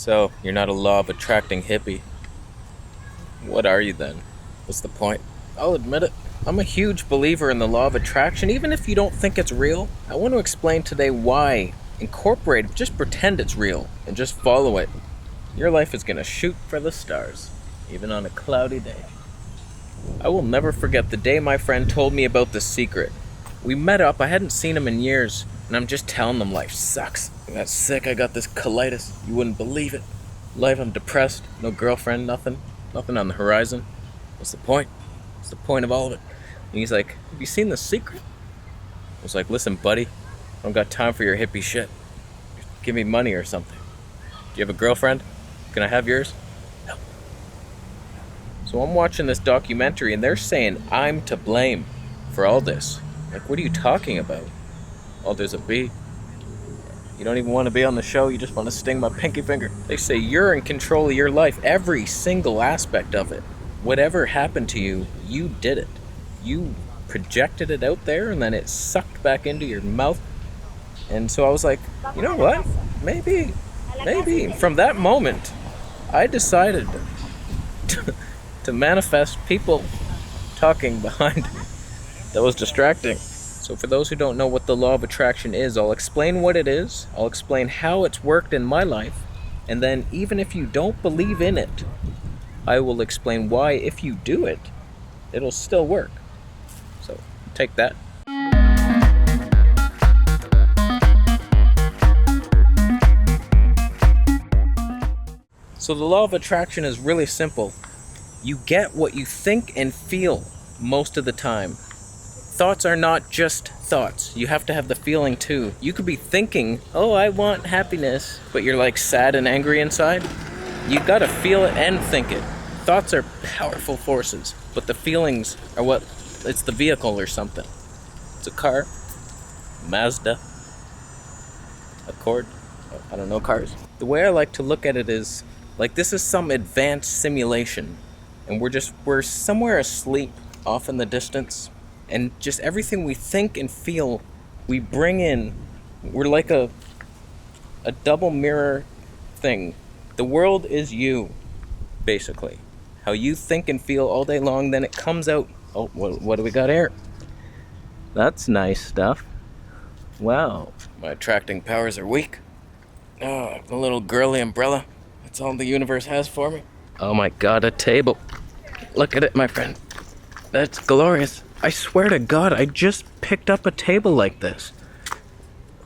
So, you're not a law of attracting hippie. What are you then? What's the point? I'll admit it. I'm a huge believer in the law of attraction, even if you don't think it's real. I want to explain today why. Incorporate it, just pretend it's real, and just follow it. Your life is gonna shoot for the stars, even on a cloudy day. I will never forget the day my friend told me about the secret. We met up, I hadn't seen him in years, and I'm just telling him life sucks. I got sick, I got this colitis, you wouldn't believe it. Life, I'm depressed, no girlfriend, nothing on the horizon. What's the point? What's the point of all of it? And he's like, have you seen The Secret? I was like, listen, buddy, I don't got time for your hippie shit. Give me money or something. Do you have a girlfriend? Can I have yours? No. So I'm watching this documentary and they're saying I'm to blame for all this. Like, what are you talking about? Oh, there's a bee. You don't even want to be on the show, you just want to sting my pinky finger. They say you're in control of your life, every single aspect of it. Whatever happened to you, you did it. You projected it out there and then it sucked back into your mouth. And so I was like, you know what? Maybe. From that moment, I decided to manifest people talking behind that was distracting. So for those who don't know what the law of attraction is, I'll explain what it is, I'll explain how it's worked in my life, and then even if you don't believe in it, I will explain why if you do it, it'll still work. So take that. So the law of attraction is really simple. You get what you think and feel most of the time. Thoughts are not just thoughts. You have to have the feeling too. You could be thinking, oh, I want happiness, but you're like sad and angry inside. You gotta feel it and think it. Thoughts are powerful forces, but the feelings are what, it's the vehicle or something. It's a car, Mazda, Accord, I don't know cars. The way I like to look at it is, like this is some advanced simulation, and we're somewhere asleep off in the distance. And just everything we think and feel, we bring in. We're like a double mirror thing. The world is you, basically. How you think and feel all day long, then it comes out. Oh, what do we got here? That's nice stuff. Wow, my attracting powers are weak. Oh, the little girly umbrella. That's all the universe has for me. Oh my god, a table. Look at it, my friend. That's glorious. I swear to God, I just picked up a table like this.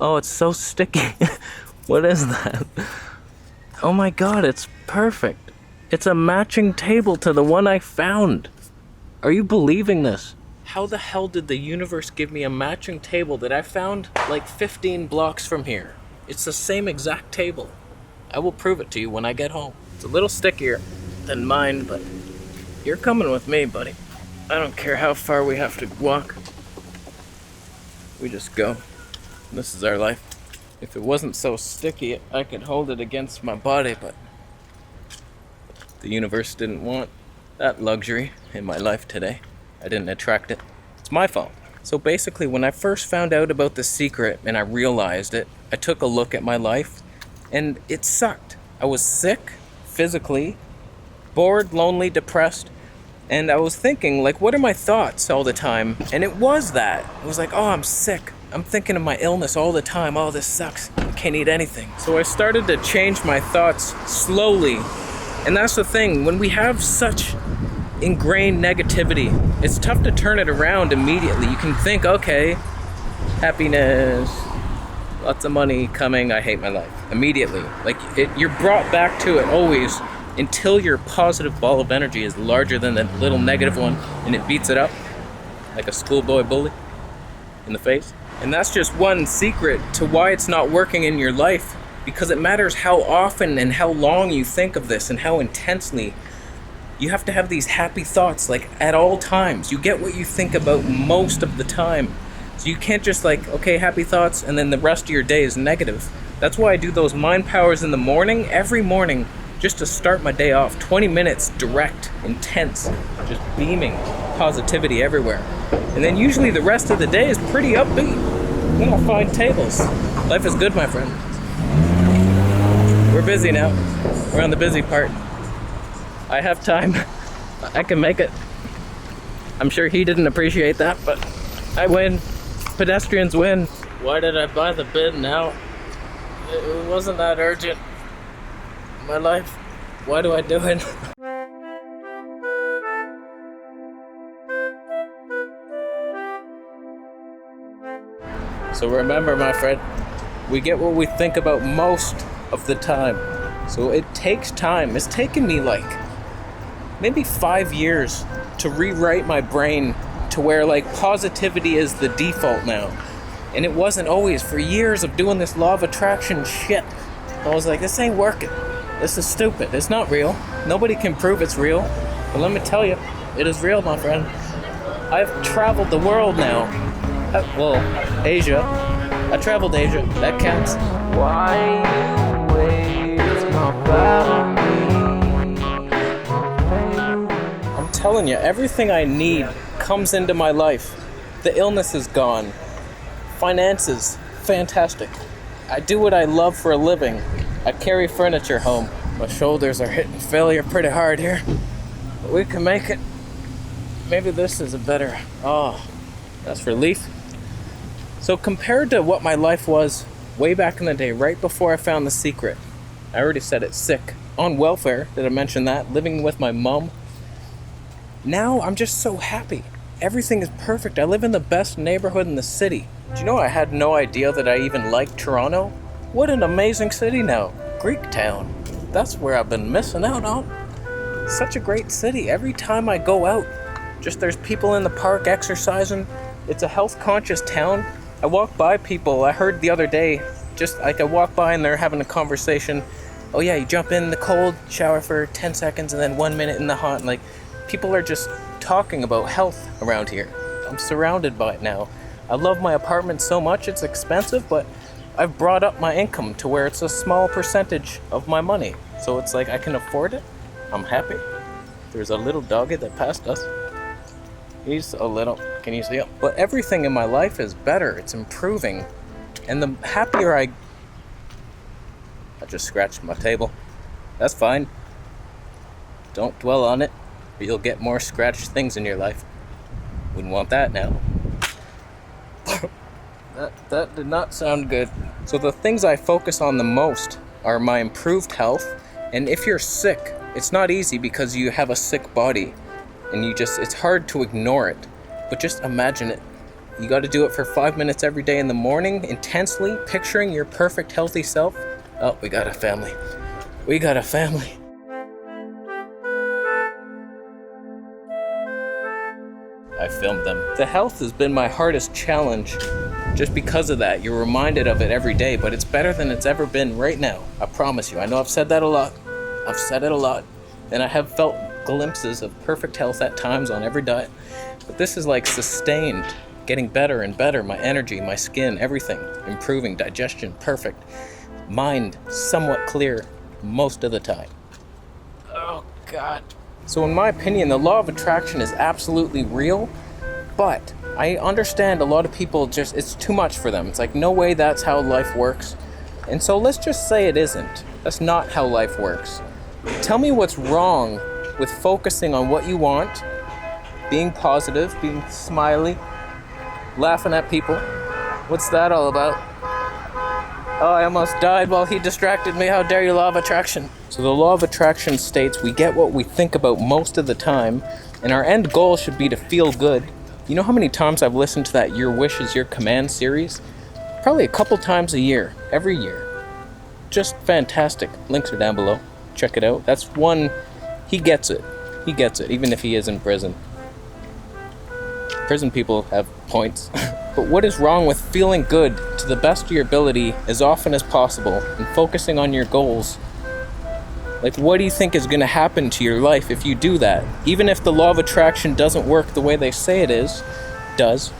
Oh, it's so sticky. What is that? Oh my God, it's perfect. It's a matching table to the one I found. Are you believing this? How the hell did the universe give me a matching table that I found like 15 blocks from here? It's the same exact table. I will prove it to you when I get home. It's a little stickier than mine, but you're coming with me, buddy. I don't care how far we have to walk. We just go. This is our life. If it wasn't so sticky, I could hold it against my body, but the universe didn't want that luxury in my life today. I didn't attract it. It's my fault. So basically, when I first found out about The Secret and I realized it, I took a look at my life and it sucked. I was sick, physically, bored, lonely, depressed. And I was thinking, like, what are my thoughts all the time? And it was that. It was like, oh, I'm sick. I'm thinking of my illness all the time. Oh, this sucks. I can't eat anything. So I started to change my thoughts slowly. And that's the thing. When we have such ingrained negativity, it's tough to turn it around immediately. You can think, okay, happiness, lots of money coming, I hate my life. Immediately. Like, you're brought back to it always, until your positive ball of energy is larger than the little negative one and it beats it up like a schoolboy bully in the face. And that's just one secret to why it's not working in your life, because it matters how often and how long you think of this and how intensely. You have to have these happy thoughts like at all times. You get what you think about most of the time. So you can't just like, okay, happy thoughts, and then the rest of your day is negative. That's why I do those mind powers in the morning, every morning, just to start my day off. 20 minutes, direct, intense, just beaming positivity everywhere. And then usually the rest of the day is pretty upbeat. Then I'll find tables. Life is good, my friend. We're busy now. We're on the busy part. I have time. I can make it. I'm sure he didn't appreciate that, but I win. Pedestrians win. Why did I buy the bid now? It wasn't that urgent. My life. Why do I do it? So remember, my friend, we get what we think about most of the time. So it takes time. It's taken me like maybe 5 years to rewrite my brain to where like positivity is the default now. And it wasn't always. For years of doing this law of attraction shit, I was like, this ain't working. This is stupid. It's not real. Nobody can prove it's real. But let me tell you, it is real, my friend. I've traveled the world now. Asia. I traveled Asia. That counts. Why you waste my battery? I'm telling you, everything I need comes into my life. The illness is gone. Finances, fantastic. I do what I love for a living. I carry furniture home. My shoulders are hitting failure pretty hard here. But we can make it. Maybe this is a better... Oh, that's relief. So compared to what my life was way back in the day, right before I found The Secret, I already said it, sick, on welfare, did I mention that, living with my mom. Now I'm just so happy. Everything is perfect. I live in the best neighborhood in the city. Do you know I had no idea that I even liked Toronto? What an amazing city now. Greek town. That's where I've been missing out on. Such a great city. Every time I go out, just there's people in the park exercising. It's a health conscious town. I walk by people, I heard the other day, just like I walk by and they're having a conversation. Oh yeah, you jump in the cold, shower for 10 seconds and then 1 minute in the hot. And like, people are just talking about health around here. I'm surrounded by it now. I love my apartment so much, it's expensive, but I've brought up my income to where it's a small percentage of my money. So it's like I can afford it. I'm happy. There's a little doggy that passed us. He's a little, can you see him? But everything in my life is better. It's improving. And the happier I just scratched my table. That's fine. Don't dwell on it, or you'll get more scratched things in your life. Wouldn't want that now. That did not sound good. So the things I focus on the most are my improved health. And if you're sick, it's not easy because you have a sick body. And it's hard to ignore it. But just imagine it. You got to do it for 5 minutes every day in the morning, intensely, picturing your perfect, healthy self. Oh, we got a family. We got a family. I filmed them. The health has been my hardest challenge. Just because of that, you're reminded of it every day, but it's better than it's ever been right now. I promise you. I know I've said that a lot. I've said it a lot. And I have felt glimpses of perfect health at times on every diet. But this is like sustained, getting better and better. My energy, my skin, everything. Improving, digestion, perfect. Mind, somewhat clear most of the time. Oh, God. So in my opinion, the law of attraction is absolutely real, but I understand a lot of people it's too much for them. It's like, no way that's how life works. And so let's just say it isn't. That's not how life works. Tell me what's wrong with focusing on what you want, being positive, being smiley, laughing at people. What's that all about? Oh, I almost died while he distracted me. How dare you, law of attraction? So the law of attraction states we get what we think about most of the time, and our end goal should be to feel good. You know how many times I've listened to that Your Wish is Your Command series? Probably a couple times a year, every year. Just fantastic. Links are down below. Check it out. That's one, he gets it. He gets it, even if he is in prison. Prison people have points. But what is wrong with feeling good to the best of your ability as often as possible and focusing on your goals? Like, what do you think is going to happen to your life if you do that? Even if the law of attraction doesn't work the way they say it does,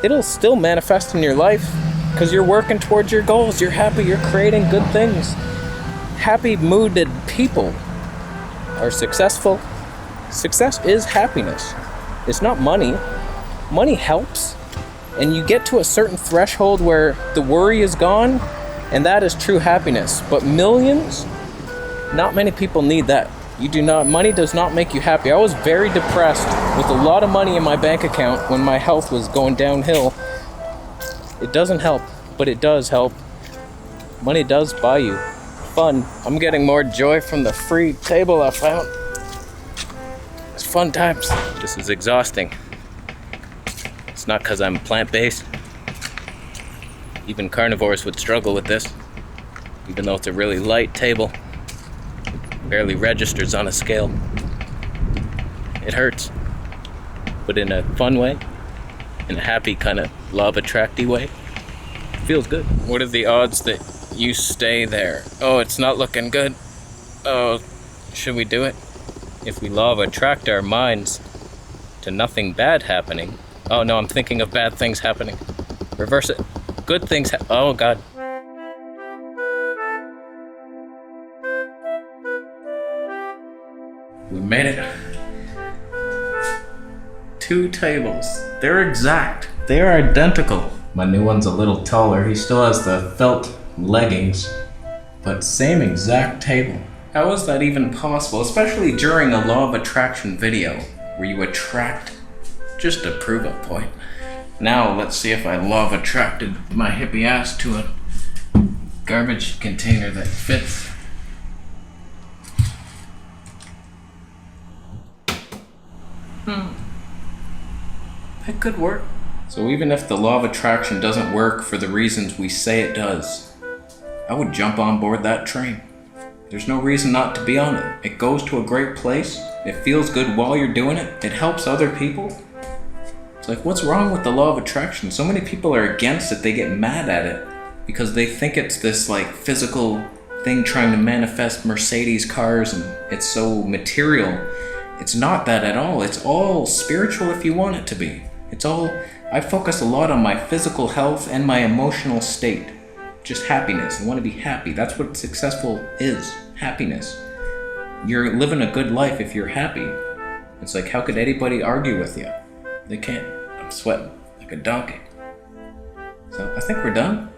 it'll still manifest in your life because you're working towards your goals. You're happy. You're creating good things. Happy, mooded people are successful. Success is happiness. It's not money. Money helps. And you get to a certain threshold where the worry is gone, And that is true happiness. But millions? Not many people need that. Money does not make you happy. I was very depressed with a lot of money in my bank account when my health was going downhill. It doesn't help, but it does help. Money does buy you fun. I'm getting more joy from the free table I found. It's fun times. This is exhausting. It's not because I'm plant-based. Even carnivores would struggle with this, even though it's a really light table. It barely registers on a scale. It hurts, but in a fun way, in a happy kind of law of attracting way. It feels good. What are the odds that you stay there? Oh, it's not looking good. Oh, should we do it? If we law of attract our minds to nothing bad happening. Oh no, I'm thinking of bad things happening. Reverse it. Good things oh God. We made it. 2 tables. They're exact. They are identical. My new one's a little taller. He still has the felt leggings, but same exact table. How is that even possible? Especially during a law of attraction video where you attract just to prove a point. Now let's see if I law of attracted my hippie ass to a garbage container that fits. That could work. So even if the law of attraction doesn't work for the reasons we say it does, I would jump on board that train. There's no reason not to be on it. It goes to a great place. It feels good while you're doing it. It helps other people. It's like, what's wrong with the law of attraction? So many people are against it. They get mad at it because they think it's this like physical thing trying to manifest Mercedes cars and it's so material. It's not that at all. It's all spiritual if you want it to be. I focus a lot on my physical health and my emotional state. Just happiness. I want to be happy. That's what successful is. Happiness. You're living a good life if you're happy. It's like, how could anybody argue with you? They can't. I'm sweating like a donkey. So I think we're done.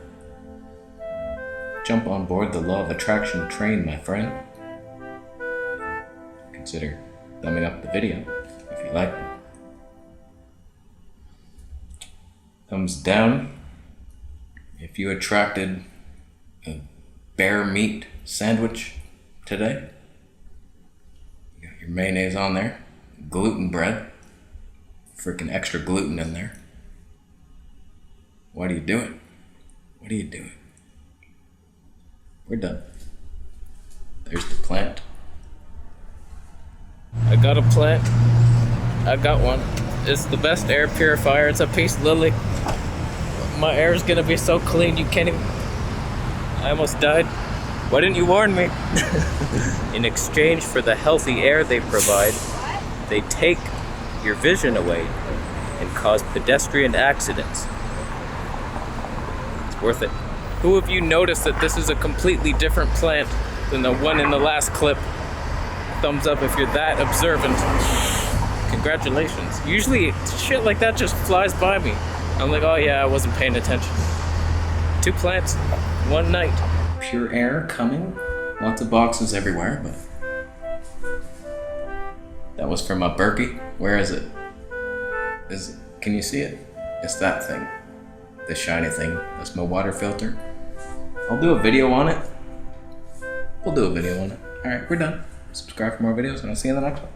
Jump on board the law of attraction train, my friend. Consider thumbing up the video if you like it. Thumbs down if you attracted a bear meat sandwich today. You got your mayonnaise on there, gluten bread, freaking extra gluten in there. Why do you do it? What are you doing? We're done. There's the plant. I got a plant. I got one. It's the best air purifier. It's a peace lily. My air is gonna be so clean you can't even... I almost died. Why didn't you warn me? In exchange for the healthy air they provide, they take your vision away and cause pedestrian accidents. It's worth it. Who of you noticed that this is a completely different plant than the one in the last clip? Thumbs up if you're that observant. Congratulations. Usually shit like that just flies by me. I'm like, oh yeah, I wasn't paying attention. 2 plants, 1 night. Pure air coming. Lots of boxes everywhere, but that was from a Berkey. Where is it? Can you see it? It's that thing. The shiny thing. That's my water filter. I'll do a video on it. We'll do a video on it. Alright, we're done. Subscribe for more videos and I'll see you in the next one.